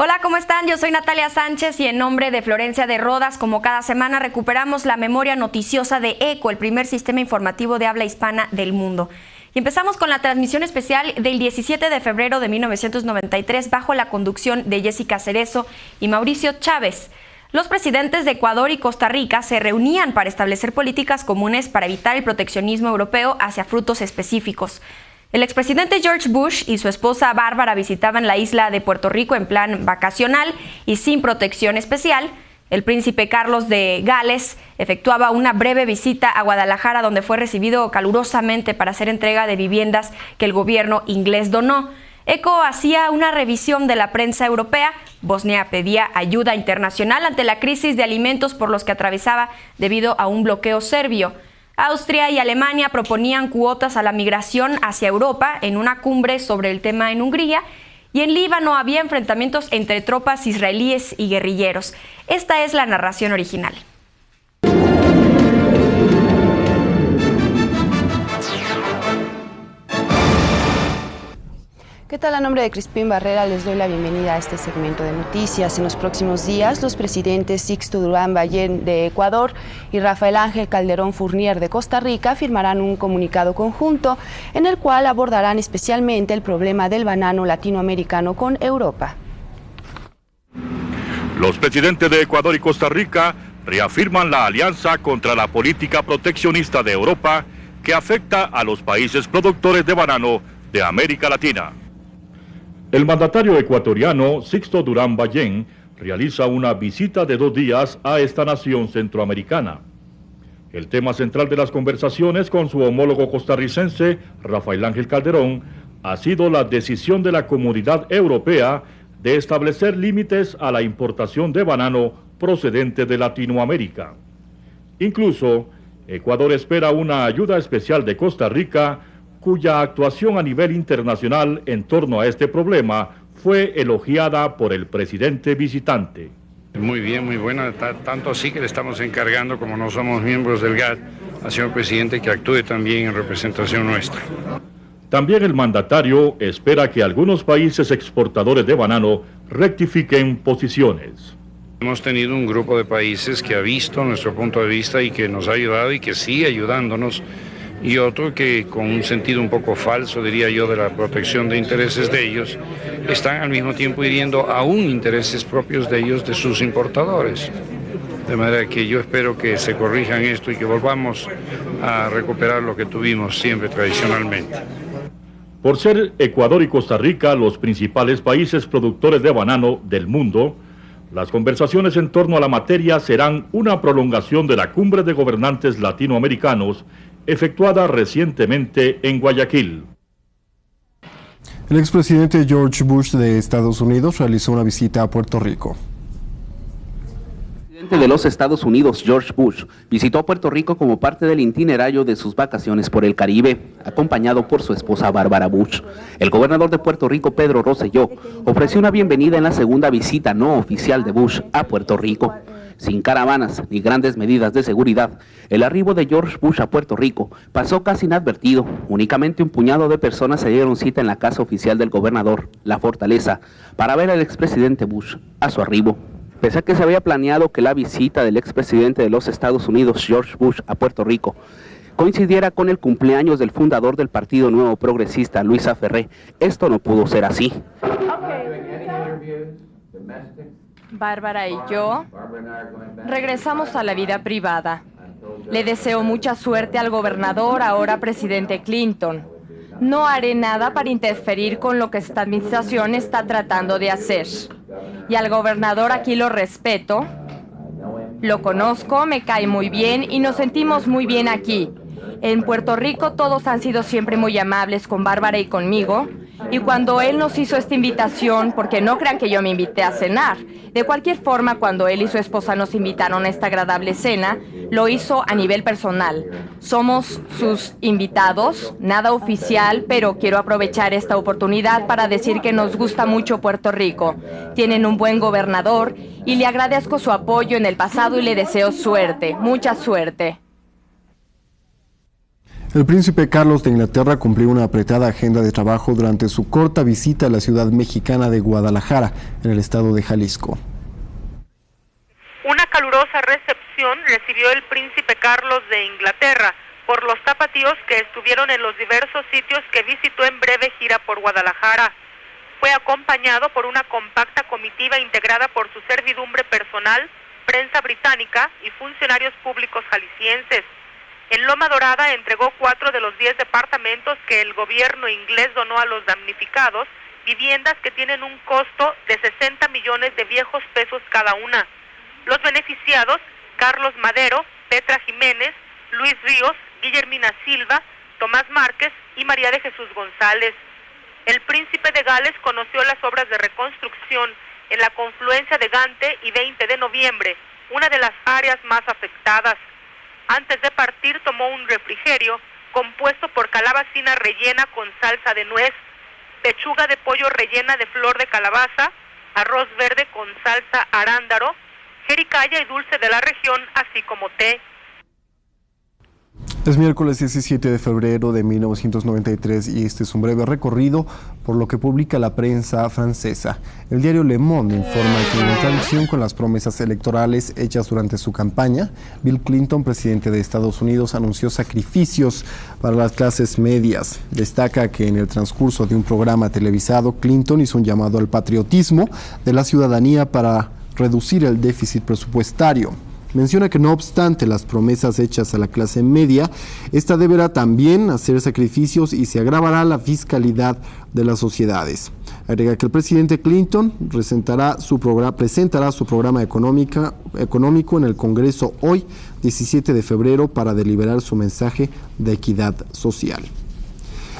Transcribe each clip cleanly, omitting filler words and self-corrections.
Hola, ¿cómo están? Yo soy Natalia Sánchez y en nombre de Florencia de Rodas, como cada semana, recuperamos la memoria noticiosa de ECO, el primer sistema informativo de habla hispana del mundo. Y empezamos con la transmisión especial del 17 de febrero de 1993 bajo la conducción de Jessica Cerezo y Mauricio Chávez. Los presidentes de Ecuador y Costa Rica se reunían para establecer políticas comunes para evitar el proteccionismo europeo hacia frutos específicos. El expresidente George Bush y su esposa Bárbara visitaban la isla de Puerto Rico en plan vacacional y sin protección especial. El príncipe Carlos de Gales efectuaba una breve visita a Guadalajara, donde fue recibido calurosamente para hacer entrega de viviendas que el gobierno inglés donó. ECO hacía una revisión de la prensa europea. Bosnia pedía ayuda internacional ante la crisis de alimentos por los que atravesaba debido a un bloqueo serbio. Austria y Alemania proponían cuotas a la migración hacia Europa en una cumbre sobre el tema en Hungría, y en Líbano había enfrentamientos entre tropas israelíes y guerrilleros. Esta es la narración original. ¿Qué tal? A nombre de Crispín Barrera les doy la bienvenida a este segmento de noticias. En los próximos días, los presidentes Sixto Durán Ballén de Ecuador y Rafael Ángel Calderón Fournier de Costa Rica firmarán un comunicado conjunto en el cual abordarán especialmente el problema del banano latinoamericano con Europa. Los presidentes de Ecuador y Costa Rica reafirman la alianza contra la política proteccionista de Europa que afecta a los países productores de banano de América Latina. El mandatario ecuatoriano Sixto Durán Ballén realiza una visita de 2 días a esta nación centroamericana. El tema central de las conversaciones con su homólogo costarricense, Rafael Ángel Calderón, ha sido la decisión de la Comunidad Europea de establecer límites a la importación de banano procedente de Latinoamérica. Incluso, Ecuador espera una ayuda especial de Costa Rica, cuya actuación a nivel internacional en torno a este problema fue elogiada por el presidente visitante. Muy bien, muy buena, tanto así que le estamos encargando, como no somos miembros del GATT, al señor presidente que actúe también en representación nuestra. También el mandatario espera que algunos países exportadores de banano rectifiquen posiciones. Hemos tenido un grupo de países que ha visto nuestro punto de vista y que nos ha ayudado y que sigue ayudándonos, y otro que con un sentido un poco falso, diría yo, de la protección de intereses de ellos, están al mismo tiempo hiriendo aún intereses propios de ellos, de sus importadores. De manera que yo espero que se corrijan esto y que volvamos a recuperar lo que tuvimos siempre tradicionalmente. Por ser Ecuador y Costa Rica los principales países productores de banano del mundo, las conversaciones en torno a la materia serán una prolongación de la Cumbre de Gobernantes Latinoamericanos efectuada recientemente en Guayaquil. El expresidente George Bush de Estados Unidos realizó una visita a Puerto Rico. El presidente de los Estados Unidos, George Bush, visitó Puerto Rico como parte del itinerario de sus vacaciones por el Caribe, acompañado por su esposa Bárbara Bush. El gobernador de Puerto Rico, Pedro Rosselló, ofreció una bienvenida en la segunda visita no oficial de Bush a Puerto Rico. Sin caravanas ni grandes medidas de seguridad, el arribo de George Bush a Puerto Rico pasó casi inadvertido. Únicamente un puñado de personas se dieron cita en la casa oficial del gobernador, La Fortaleza, para ver al expresidente Bush a su arribo. Pese a que se había planeado que la visita del expresidente de los Estados Unidos, George Bush, a Puerto Rico coincidiera con el cumpleaños del fundador del Partido Nuevo Progresista, Luis Aferré, esto no pudo ser así. Bárbara y yo regresamos a la vida privada. Le deseo mucha suerte al gobernador, ahora presidente Clinton. No haré nada para interferir con lo que esta administración está tratando de hacer. Y al gobernador aquí lo respeto, lo conozco, me cae muy bien y nos sentimos muy bien aquí. En Puerto Rico todos han sido siempre muy amables con Bárbara y conmigo. Y cuando él nos hizo esta invitación, porque no crean que yo me invité a cenar, de cualquier forma, cuando él y su esposa nos invitaron a esta agradable cena, lo hizo a nivel personal. Somos sus invitados, nada oficial, pero quiero aprovechar esta oportunidad para decir que nos gusta mucho Puerto Rico. Tienen un buen gobernador y le agradezco su apoyo en el pasado y le deseo suerte, mucha suerte. El príncipe Carlos de Inglaterra cumplió una apretada agenda de trabajo durante su corta visita a la ciudad mexicana de Guadalajara, en el estado de Jalisco. Una calurosa recepción recibió el príncipe Carlos de Inglaterra por los tapatíos que estuvieron en los diversos sitios que visitó en breve gira por Guadalajara. Fue acompañado por una compacta comitiva integrada por su servidumbre personal, prensa británica y funcionarios públicos jaliscienses. En Loma Dorada entregó 4 de los 10 departamentos que el gobierno inglés donó a los damnificados, viviendas que tienen un costo de 60 millones de viejos pesos cada una. Los beneficiados, Carlos Madero, Petra Jiménez, Luis Ríos, Guillermina Silva, Tomás Márquez y María de Jesús González. El príncipe de Gales conoció las obras de reconstrucción en la confluencia de Gante y 20 de noviembre, una de las áreas más afectadas. Antes de partir tomó un refrigerio compuesto por calabacina rellena con salsa de nuez, pechuga de pollo rellena de flor de calabaza, arroz verde con salsa arándaro, jericaya y dulce de la región, así como té. Es miércoles 17 de febrero de 1993 y este es un breve recorrido por lo que publica la prensa francesa. El diario Le Monde informa que en contradicción con las promesas electorales hechas durante su campaña, Bill Clinton, presidente de Estados Unidos, anunció sacrificios para las clases medias. Destaca que en el transcurso de un programa televisado, Clinton hizo un llamado al patriotismo de la ciudadanía para reducir el déficit presupuestario. Menciona que no obstante las promesas hechas a la clase media, esta deberá también hacer sacrificios y se agravará la fiscalidad de las sociedades. Agrega que el presidente Clinton presentará su programa económico en el Congreso hoy, 17 de febrero, para deliberar su mensaje de equidad social.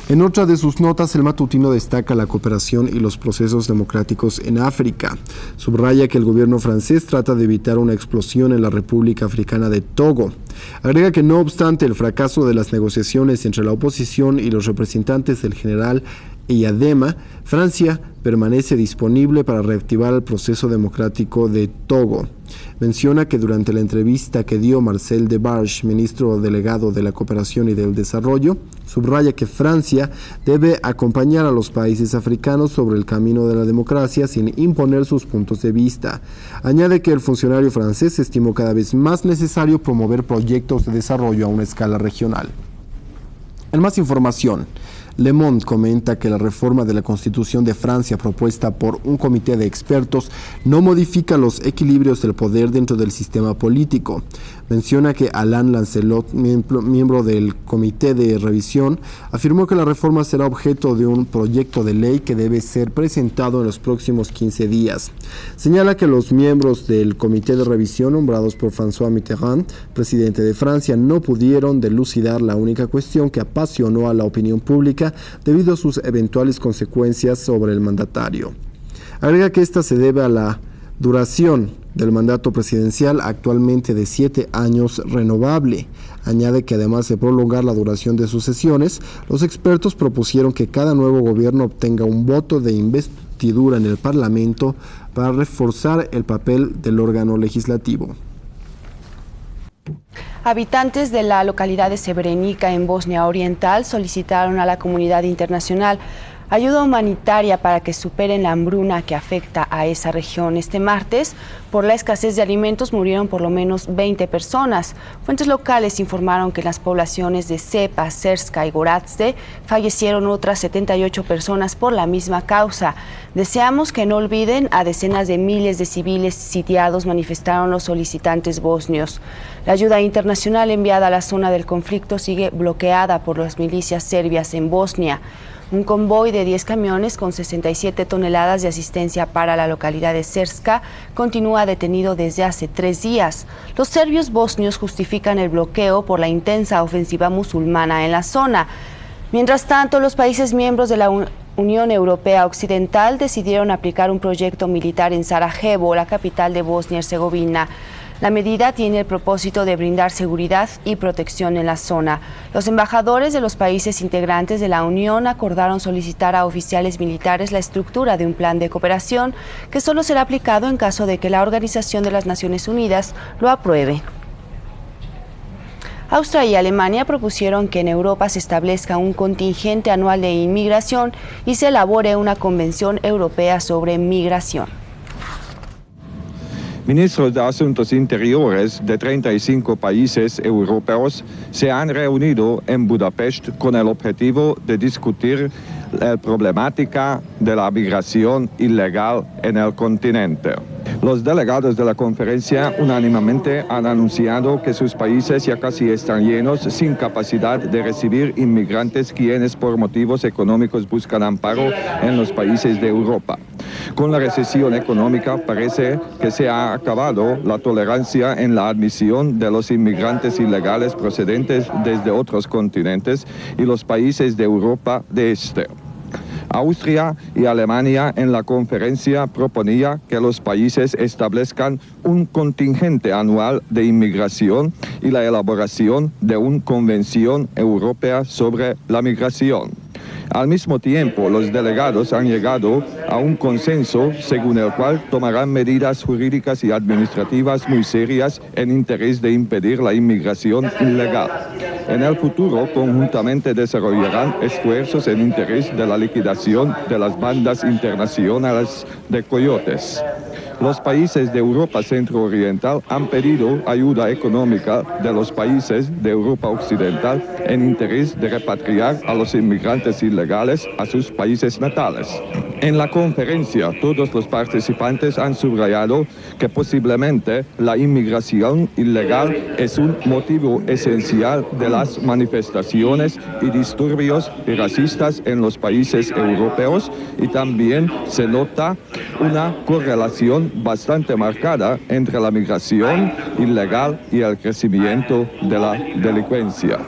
En otra de sus notas, el matutino destaca la cooperación y los procesos democráticos en África. Subraya que el gobierno francés trata de evitar una explosión en la República Africana de Togo. Agrega que no obstante el fracaso de las negociaciones entre la oposición y los representantes del general Eyadema, Francia permanece disponible para reactivar el proceso democrático de Togo. Menciona que durante la entrevista que dio Marcel Debarge, ministro delegado de la Cooperación y del Desarrollo, subraya que Francia debe acompañar a los países africanos sobre el camino de la democracia sin imponer sus puntos de vista. Añade que el funcionario francés estimó cada vez más necesario promover proyectos de desarrollo a una escala regional. En más información, Le Monde comenta que la reforma de la Constitución de Francia propuesta por un comité de expertos no modifica los equilibrios del poder dentro del sistema político. Menciona que Alain Lancelot, miembro del comité de revisión, afirmó que la reforma será objeto de un proyecto de ley que debe ser presentado en los próximos 15 días. Señala que los miembros del comité de revisión nombrados por François Mitterrand, presidente de Francia, no pudieron dilucidar la única cuestión que apasionó a la opinión pública debido a sus eventuales consecuencias sobre el mandatario. Agrega que esta se debe a la duración del mandato presidencial, actualmente de 7 años renovable. Añade que además de prolongar la duración de sus sesiones, los expertos propusieron que cada nuevo gobierno obtenga un voto de investidura en el Parlamento para reforzar el papel del órgano legislativo. Habitantes de la localidad de Srebrenica en Bosnia Oriental solicitaron a la comunidad internacional ayuda humanitaria para que superen la hambruna que afecta a esa región. Este martes, por la escasez de alimentos, murieron por lo menos 20 personas. Fuentes locales informaron que en las poblaciones de Sepa, Cerska y Gorazde fallecieron otras 78 personas por la misma causa. Deseamos que no olviden a decenas de miles de civiles sitiados, manifestaron los solicitantes bosnios. La ayuda internacional enviada a la zona del conflicto sigue bloqueada por las milicias serbias en Bosnia. Un convoy de 10 camiones con 67 toneladas de asistencia para la localidad de Cerska continúa detenido desde hace 3 días. Los serbios bosnios justifican el bloqueo por la intensa ofensiva musulmana en la zona. Mientras tanto, los países miembros de la Unión Europea Occidental decidieron aplicar un proyecto militar en Sarajevo, la capital de Bosnia y Herzegovina. La medida tiene el propósito de brindar seguridad y protección en la zona. Los embajadores de los países integrantes de la Unión acordaron solicitar a oficiales militares la estructura de un plan de cooperación que solo será aplicado en caso de que la Organización de las Naciones Unidas lo apruebe. Austria y Alemania propusieron que en Europa se establezca un contingente anual de inmigración y se elabore una convención europea sobre migración. Ministros de Asuntos Interiores de 35 países europeos se han reunido en Budapest con el objetivo de discutir la problemática de la migración ilegal en el continente. Los delegados de la conferencia unánimemente han anunciado que sus países ya casi están llenos, sin capacidad de recibir inmigrantes quienes por motivos económicos buscan amparo en los países de Europa. Con la recesión económica parece que se ha acabado la tolerancia en la admisión de los inmigrantes ilegales procedentes desde otros continentes y los países de Europa de este. Austria y Alemania en la conferencia proponía que los países establezcan un contingente anual de inmigración y la elaboración de una convención europea sobre la migración. Al mismo tiempo, los delegados han llegado a un consenso según el cual tomarán medidas jurídicas y administrativas muy serias en interés de impedir la inmigración ilegal. En el futuro, conjuntamente desarrollarán esfuerzos en interés de la liquidación de las bandas internacionales de coyotes. Los países de Europa centro-oriental han pedido ayuda económica de los países de Europa occidental en interés de repatriar a los inmigrantes ilegales a sus países natales. En la conferencia, todos los participantes han subrayado que posiblemente la inmigración ilegal es un motivo esencial de las manifestaciones y disturbios racistas en los países europeos y también se nota una correlación bastante marcada entre la migración ilegal y el crecimiento de la delincuencia.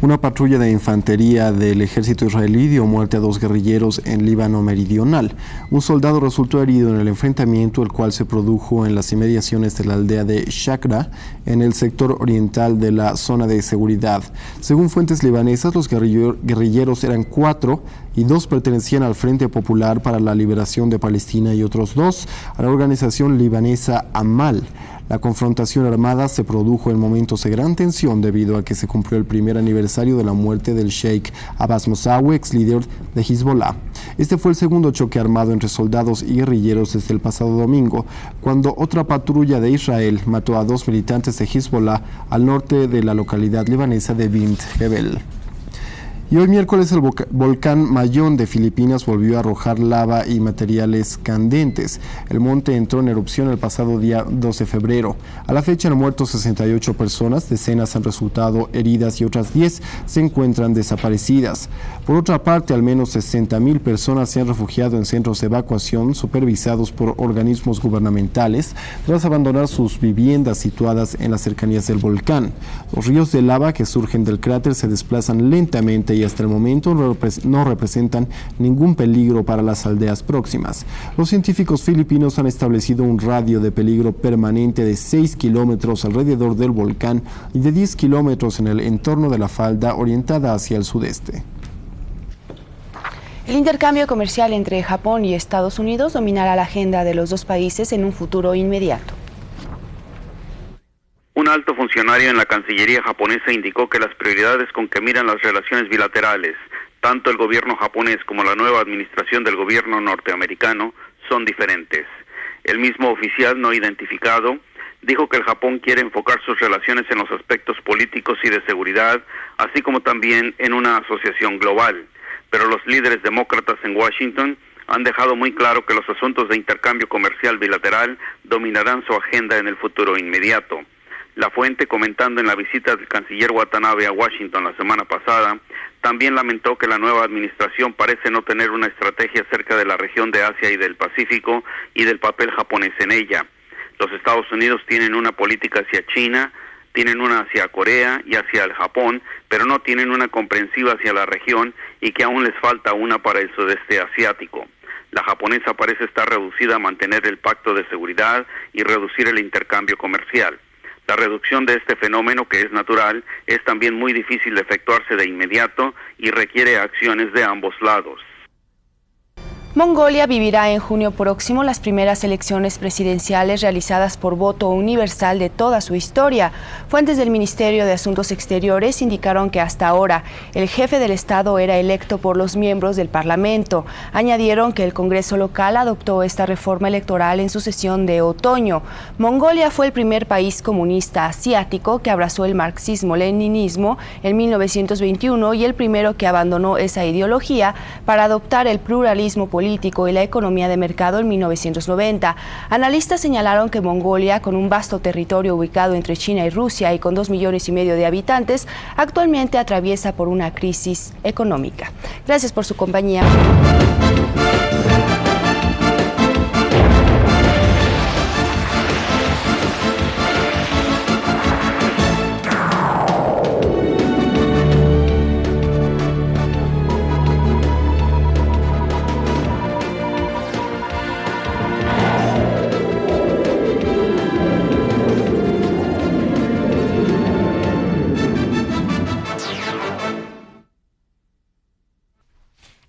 Una patrulla de infantería del ejército israelí dio muerte a 2 guerrilleros en Líbano meridional. Un soldado resultó herido en el enfrentamiento, el cual se produjo en las inmediaciones de la aldea de Shakra, en el sector oriental de la zona de seguridad. Según fuentes libanesas, los guerrilleros eran 4 y 2 pertenecían al Frente Popular para la Liberación de Palestina y otros 2 a la organización libanesa Amal. La confrontación armada se produjo en momentos de gran tensión debido a que se cumplió el primer aniversario de la muerte del Sheikh Abbas Mosawi, ex líder de Hezbollah. Este fue el segundo choque armado entre soldados y guerrilleros desde el pasado domingo, cuando otra patrulla de Israel mató a 2 militantes de Hezbollah al norte de la localidad libanesa de Bint Jebel. Y hoy miércoles el volcán Mayón de Filipinas volvió a arrojar lava y materiales candentes. El monte entró en erupción el pasado día 2 de febrero. A la fecha han muerto 68 personas, decenas han resultado heridas y otras 10 se encuentran desaparecidas. Por otra parte, al menos 60.000 personas se han refugiado en centros de evacuación supervisados por organismos gubernamentales tras abandonar sus viviendas situadas en las cercanías del volcán. Los ríos de lava que surgen del cráter se desplazan lentamente y hasta el momento no representan ningún peligro para las aldeas próximas. Los científicos filipinos han establecido un radio de peligro permanente de 6 kilómetros alrededor del volcán y de 10 kilómetros en el entorno de la falda orientada hacia el sudeste. El intercambio comercial entre Japón y Estados Unidos dominará la agenda de los dos países en un futuro inmediato. Un alto funcionario en la Cancillería japonesa indicó que las prioridades con que miran las relaciones bilaterales, tanto el gobierno japonés como la nueva administración del gobierno norteamericano, son diferentes. El mismo oficial no identificado dijo que el Japón quiere enfocar sus relaciones en los aspectos políticos y de seguridad, así como también en una asociación global. Pero los líderes demócratas en Washington han dejado muy claro que los asuntos de intercambio comercial bilateral dominarán su agenda en el futuro inmediato. La fuente, comentando en la visita del canciller Watanabe a Washington la semana pasada, también lamentó que la nueva administración parece no tener una estrategia acerca de la región de Asia y del Pacífico y del papel japonés en ella. Los Estados Unidos tienen una política hacia China, tienen una hacia Corea y hacia el Japón, pero no tienen una comprensiva hacia la región y que aún les falta una para el sudeste asiático. La japonesa parece estar reducida a mantener el pacto de seguridad y reducir el intercambio comercial. La reducción de este fenómeno, que es natural, es también muy difícil de efectuarse de inmediato y requiere acciones de ambos lados. Mongolia vivirá en junio próximo las primeras elecciones presidenciales realizadas por voto universal de toda su historia. Fuentes del Ministerio de Asuntos Exteriores indicaron que hasta ahora el jefe del Estado era electo por los miembros del Parlamento. Añadieron que el Congreso local adoptó esta reforma electoral en su sesión de otoño. Mongolia fue el primer país comunista asiático que abrazó el marxismo-leninismo en 1921 y el primero que abandonó esa ideología para adoptar el pluralismo político y la economía de mercado en 1990. Analistas señalaron que Mongolia, con un vasto territorio ubicado entre China y Rusia y con 2,5 millones de habitantes, actualmente atraviesa por una crisis económica. Gracias por su compañía.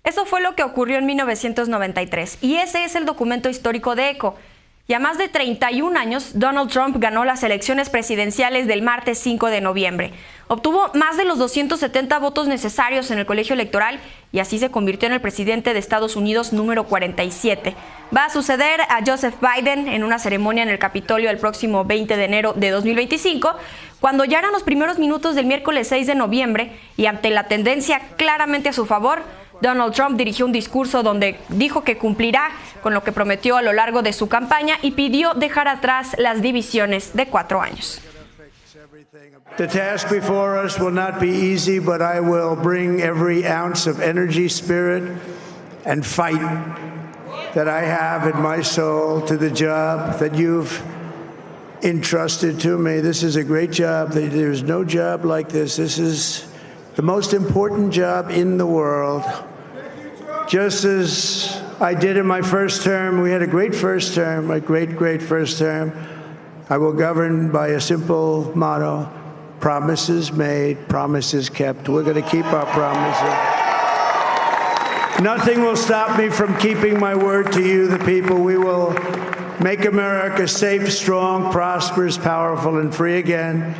Eso fue lo que ocurrió en 1993 y ese es el documento histórico de ECO. Y a más de 31 años, Donald Trump ganó las elecciones presidenciales del martes 5 de noviembre. Obtuvo más de los 270 votos necesarios en el colegio electoral y así se convirtió en el presidente de Estados Unidos número 47. Va a suceder a Joseph Biden en una ceremonia en el Capitolio el próximo 20 de enero de 2025, cuando ya eran los primeros minutos del miércoles 6 de noviembre y ante la tendencia claramente a su favor, Donald Trump dirigió un discurso donde dijo que cumplirá con lo que prometió a lo largo de su campaña y pidió dejar atrás las divisiones de 4 años. The task before us will not be easy, but I will bring every ounce of energy, spirit, and fight that I have in my soul to the job that you've entrusted to me. This is a great job. There's no job like this. This is the most important job in the world. Just as I did in my first term, we had a great first term, a great first term. I will govern by a simple motto: promises made, promises kept. We're going to keep our promises. Nothing will stop me from keeping my word to you, the people. We will make America safe, strong, prosperous, powerful, and free again.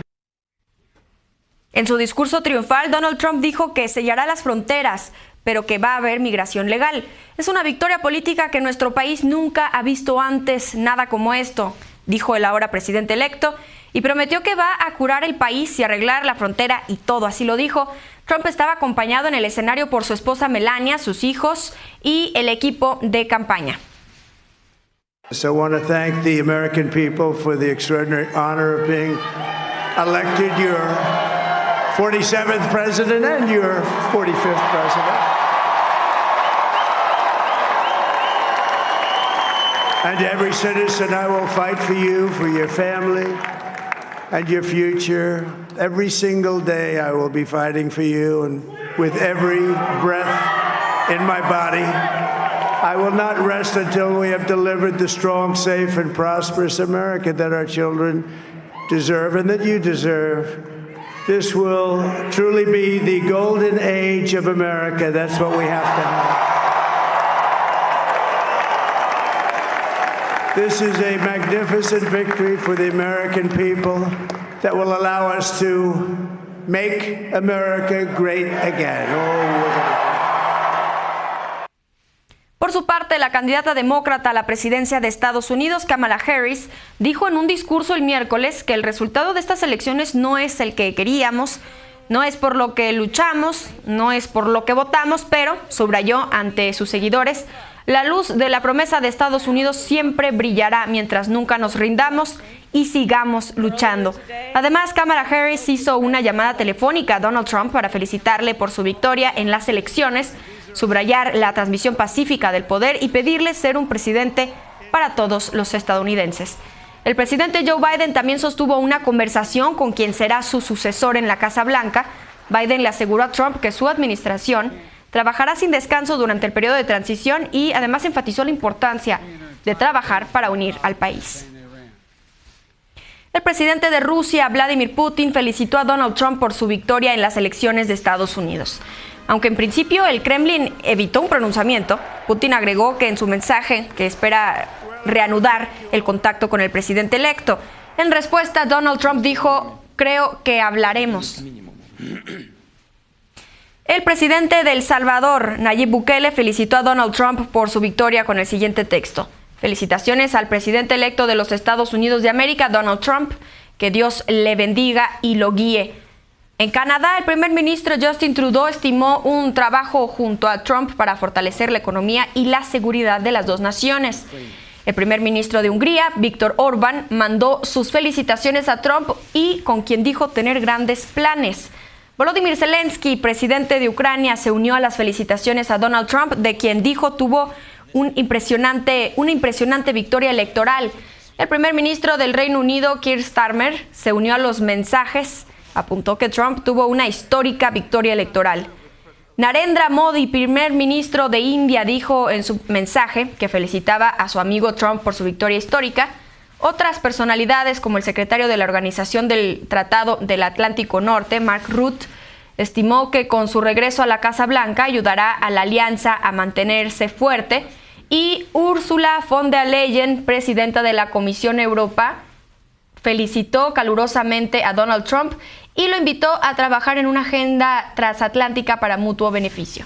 En su discurso triunfal, Donald Trump dijo que sellará las fronteras, pero que va a haber migración legal. Es una victoria política que nuestro país nunca ha visto antes nada como esto, dijo el ahora presidente electo, y prometió que va a curar el país y arreglar la frontera y todo, así lo dijo. Trump estaba acompañado en el escenario por su esposa Melania, sus hijos y el equipo de campaña. So I want to thank the American people for the extraordinary honor of being elected your 47th president and your 45th president. And every citizen, I will fight for you, for your family, and your future. Every single day I will be fighting for you, and with every breath in my body, I will not rest until we have delivered the strong, safe, and prosperous America that our children deserve and that you deserve. This will truly be the golden age of America. That's what we have to have. This is a magnificent victory for the American people that will allow us to make America great again. Por su parte, la candidata demócrata a la presidencia de Estados Unidos, Kamala Harris, dijo en un discurso el miércoles que el resultado de estas elecciones no es el que queríamos, no es por lo que luchamos, no es por lo que votamos, pero subrayó ante sus seguidores: la luz de la promesa de Estados Unidos siempre brillará mientras nunca nos rindamos y sigamos luchando. Además, Kamala Harris hizo una llamada telefónica a Donald Trump para felicitarle por su victoria en las elecciones, subrayar la transmisión pacífica del poder y pedirle ser un presidente para todos los estadounidenses. El presidente Joe Biden también sostuvo una conversación con quien será su sucesor en la Casa Blanca. Biden le aseguró a Trump que su administración trabajará sin descanso durante el periodo de transición y además enfatizó la importancia de trabajar para unir al país. El presidente de Rusia, Vladimir Putin, felicitó a Donald Trump por su victoria en las elecciones de Estados Unidos. Aunque en principio el Kremlin evitó un pronunciamiento, Putin agregó que en su mensaje que espera reanudar el contacto con el presidente electo. En respuesta, Donald Trump dijo: "Creo que hablaremos". El presidente de El Salvador, Nayib Bukele, felicitó a Donald Trump por su victoria con el siguiente texto: "Felicitaciones al presidente electo de los Estados Unidos de América, Donald Trump. Que Dios le bendiga y lo guíe". En Canadá, el primer ministro Justin Trudeau estimó un trabajo junto a Trump para fortalecer la economía y la seguridad de las dos naciones. El primer ministro de Hungría, Viktor Orbán, mandó sus felicitaciones a Trump y con quien dijo tener grandes planes. Volodymyr Zelensky, presidente de Ucrania, se unió a las felicitaciones a Donald Trump, de quien dijo tuvo una impresionante victoria electoral. El primer ministro del Reino Unido, Keir Starmer, se unió a los mensajes. Apuntó que Trump tuvo una histórica victoria electoral. Narendra Modi, primer ministro de India, dijo en su mensaje que felicitaba a su amigo Trump por su victoria histórica. Otras personalidades, como el secretario de la Organización del Tratado del Atlántico Norte, Mark Rutte, estimó que con su regreso a la Casa Blanca ayudará a la alianza a mantenerse fuerte. Y Ursula von der Leyen, presidenta de la Comisión Europea, felicitó calurosamente a Donald Trump y lo invitó a trabajar en una agenda transatlántica para mutuo beneficio.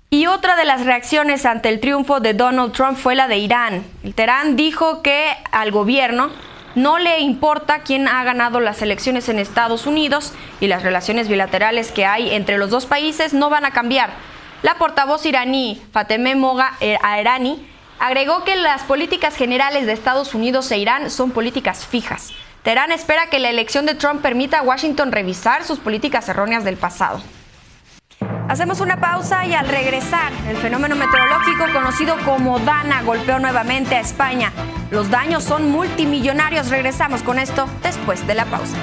Y otra de las reacciones ante el triunfo de Donald Trump fue la de Irán. El Teherán dijo que al gobierno no le importa quién ha ganado las elecciones en Estados Unidos y las relaciones bilaterales que hay entre los dos países no van a cambiar. La portavoz iraní, Fatemeh Moghadani, agregó que las políticas generales de Estados Unidos e Irán son políticas fijas. Teherán espera que la elección de Trump permita a Washington revisar sus políticas erróneas del pasado. Hacemos una pausa y al regresar, el fenómeno meteorológico conocido como Dana golpeó nuevamente a España. Los daños son multimillonarios. Regresamos con esto después de la pausa.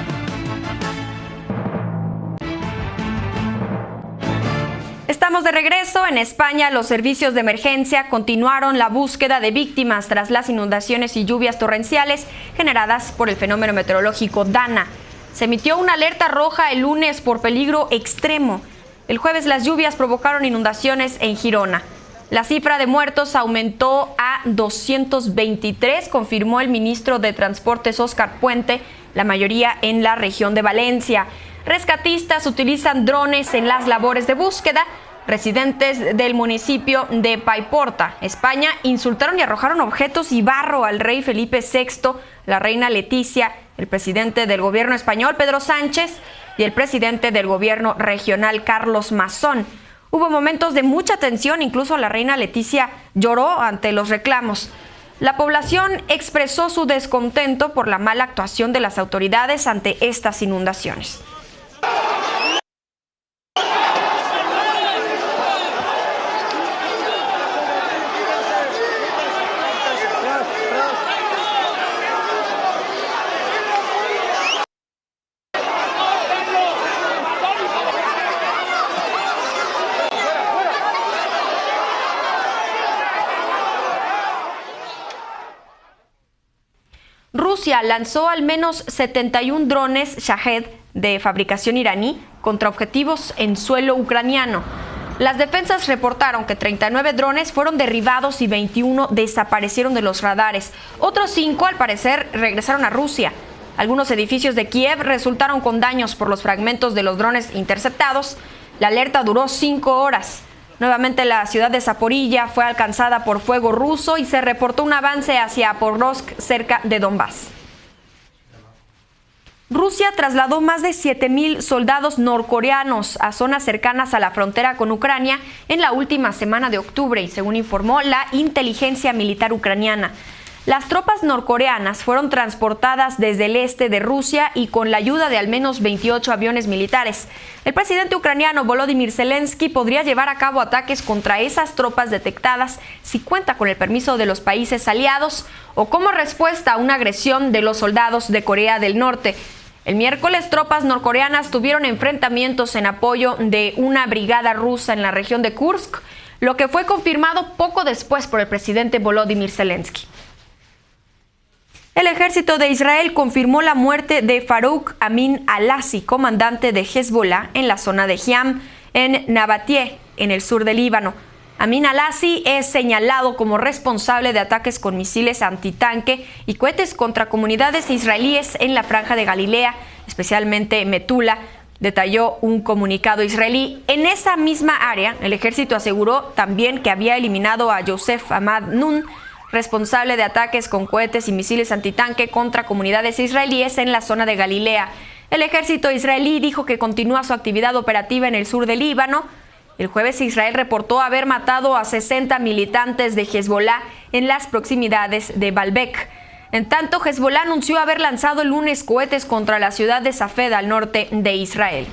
Estamos de regreso. En España, los servicios de emergencia continuaron la búsqueda de víctimas tras las inundaciones y lluvias torrenciales generadas por el fenómeno meteorológico Dana. Se emitió una alerta roja el lunes por peligro extremo. El jueves las lluvias provocaron inundaciones en Girona. La cifra de muertos aumentó a 223, confirmó el ministro de Transportes Óscar Puente, la mayoría en la región de Valencia. Rescatistas utilizan drones en las labores de búsqueda. Residentes del municipio de Paiporta, España, insultaron y arrojaron objetos y barro al rey Felipe VI, la reina Leticia, el presidente del gobierno español, Pedro Sánchez, y el presidente del gobierno regional, Carlos Mazón. Hubo momentos de mucha tensión, incluso la reina Leticia lloró ante los reclamos. La población expresó su descontento por la mala actuación de las autoridades ante estas inundaciones. Rusia lanzó al menos 71 drones Shahed de fabricación iraní contra objetivos en suelo ucraniano. Las defensas reportaron que 39 drones fueron derribados y 21 desaparecieron de los radares. Otros 5, al parecer, regresaron a Rusia. Algunos edificios de Kiev resultaron con daños por los fragmentos de los drones interceptados. La alerta duró 5 horas. Nuevamente la ciudad de Zaporilla fue alcanzada por fuego ruso y se reportó un avance hacia Pokrovsk, cerca de Donbass. Rusia trasladó más de 7,000 soldados norcoreanos a zonas cercanas a la frontera con Ucrania en la última semana de octubre, y según informó la inteligencia militar ucraniana. Las tropas norcoreanas fueron transportadas desde el este de Rusia y con la ayuda de al menos 28 aviones militares. El presidente ucraniano Volodymyr Zelensky podría llevar a cabo ataques contra esas tropas detectadas si cuenta con el permiso de los países aliados o como respuesta a una agresión de los soldados de Corea del Norte. El miércoles, tropas norcoreanas tuvieron enfrentamientos en apoyo de una brigada rusa en la región de Kursk, lo que fue confirmado poco después por el presidente Volodymyr Zelensky. El ejército de Israel confirmó la muerte de Farouk Amin al-Asi, comandante de Hezbollah en la zona de Hiam. en Nabatie, en el sur del Líbano. Amin al-Assi es señalado como responsable de ataques con misiles antitanque y cohetes contra comunidades israelíes en la Franja de Galilea, especialmente Metula, detalló un comunicado israelí. En esa misma área, el ejército aseguró también que había eliminado a Yosef Ahmad Nun, responsable de ataques con cohetes y misiles antitanque contra comunidades israelíes en la zona de Galilea. El ejército israelí dijo que continúa su actividad operativa en el sur del Líbano. El jueves Israel reportó haber matado a 60 militantes de Hezbollah en las proximidades de Baalbek. En tanto, Hezbollah anunció haber lanzado el lunes cohetes contra la ciudad de Safed al norte de Israel.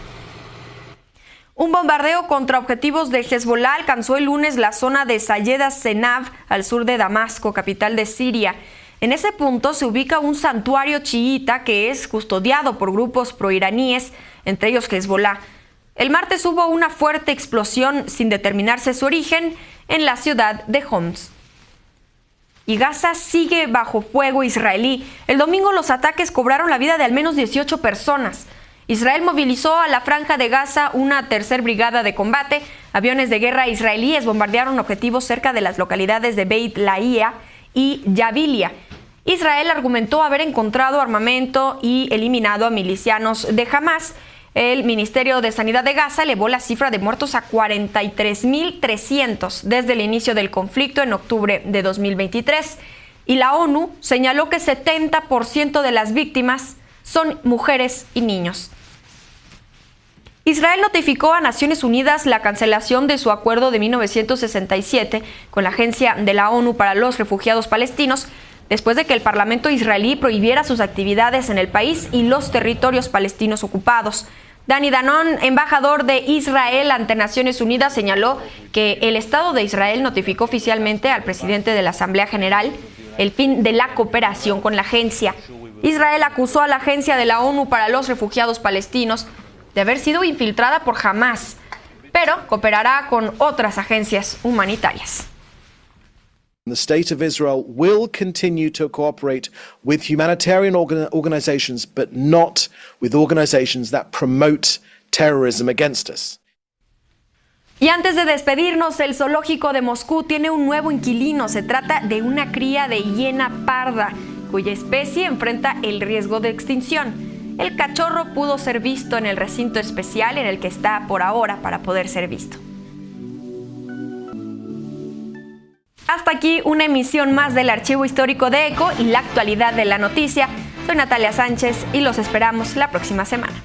Un bombardeo contra objetivos de Hezbollah alcanzó el lunes la zona de Sayeda Zenav, al sur de Damasco, capital de Siria. En ese punto se ubica un santuario chiita que es custodiado por grupos proiraníes, entre ellos Hezbollah. El martes hubo una fuerte explosión sin determinarse su origen en la ciudad de Homs. Y Gaza sigue bajo fuego israelí. El domingo los ataques cobraron la vida de al menos 18 personas. Israel movilizó a la Franja de Gaza una tercera brigada de combate. Aviones de guerra israelíes bombardearon objetivos cerca de las localidades de Beit Lahiya y Yabilia. Israel argumentó haber encontrado armamento y eliminado a milicianos de Hamás. El Ministerio de Sanidad de Gaza elevó la cifra de muertos a 43.300 desde el inicio del conflicto en octubre de 2023. Y la ONU señaló que 70% de las víctimas son mujeres y niños. Israel notificó a Naciones Unidas la cancelación de su acuerdo de 1967 con la Agencia de la ONU para los Refugiados Palestinos, después de que el Parlamento israelí prohibiera sus actividades en el país y los territorios palestinos ocupados. Dani Danon, embajador de Israel ante Naciones Unidas, señaló que el Estado de Israel notificó oficialmente al presidente de la Asamblea General el fin de la cooperación con la agencia. Israel acusó a la Agencia de la ONU para los Refugiados Palestinos de haber sido infiltrada por Hamás, pero cooperará con otras agencias humanitarias. The state of Israel will continue to cooperate with humanitarian organizations, but not with organizations that promote terrorism against us. Y antes de despedirnos, el zoológico de Moscú tiene un nuevo inquilino. Se trata de una cría de hiena parda, cuya especie enfrenta el riesgo de extinción. El cachorro pudo ser visto en el recinto especial en el que está por ahora para poder ser visto. Hasta aquí una emisión más del Archivo Histórico de ECO y la actualidad de la noticia. Soy Natalia Sánchez y los esperamos la próxima semana.